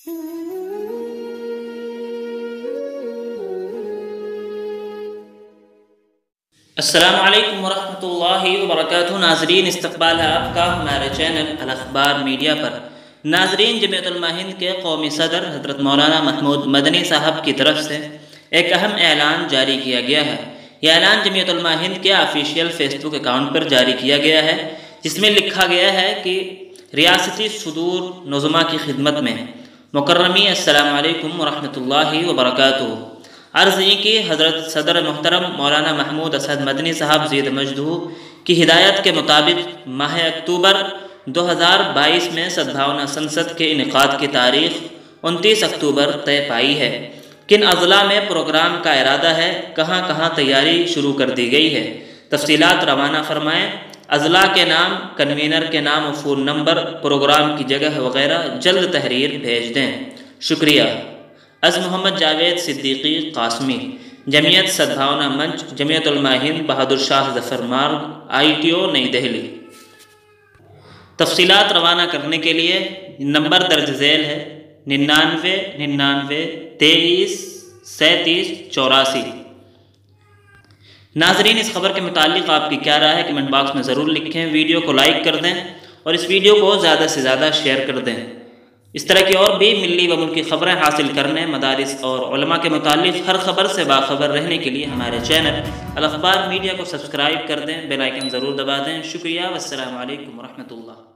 السلام علیکم ورحمۃ اللہ وبرکاتہ۔ ناظرین، استقبال ہے آپ کا ہمارے چینل الاخبار میڈیا پر۔ ناظرین، جمعیت علماء ہند کے قومی صدر حضرت مولانا محمود مدنی صاحب کی طرف سے ایک اہم اعلان جاری کیا گیا ہے۔ یہ اعلان جمعیت علماء ہند کے آفیشیل فیس بک اکاؤنٹ پر جاری کیا گیا ہے، جس میں لکھا گیا ہے کہ ریاستی صدور نظماء کی خدمت میں مکرمی السلام علیکم ورحمۃ اللہ وبرکاتہ۔ عرض یہ کہ حضرت صدر محترم مولانا محمود اسعد مدنی صاحب زید مجدہ کی ہدایت کے مطابق ماہ اکتوبر 2022 میں سدبھاونا سنسد کے انعقاد کی تاریخ 29 اکتوبر طے پائی ہے۔ کن اضلاع میں پروگرام کا ارادہ ہے، کہاں کہاں تیاری شروع کر دی گئی ہے، تفصیلات روانہ فرمائیں۔ اضلاع کے نام، کنوینر کے نام و فون نمبر، پروگرام کی جگہ وغیرہ جلد تحریر بھیج دیں۔ شکریہ۔ از محمد جاوید صدیقی قاسمی، جمعیت سدبھاونا منچ، جمعیت علماء ہند، بہادر شاہ ظفر مارگ، ITO نئی دہلی۔ تفصیلات روانہ کرنے کے لیے نمبر درج ذیل ہے 99 99 23 37 84۔ ناظرین، اس خبر کے متعلق آپ کی کیا رائے ہے کمنٹ باکس میں ضرور لکھیں۔ ویڈیو کو لائک کر دیں اور اس ویڈیو کو زیادہ سے زیادہ شیئر کر دیں۔ اس طرح کی اور بھی ملی و ملکی خبریں حاصل کرنے، مدارس اور علماء کے متعلق ہر خبر سے باخبر رہنے کے لیے ہمارے چینل الاخبار میڈیا کو سبسکرائب کر دیں، بیل آئیکن ضرور دبا دیں۔ شکریہ، والسلام علیکم ورحمۃ اللہ۔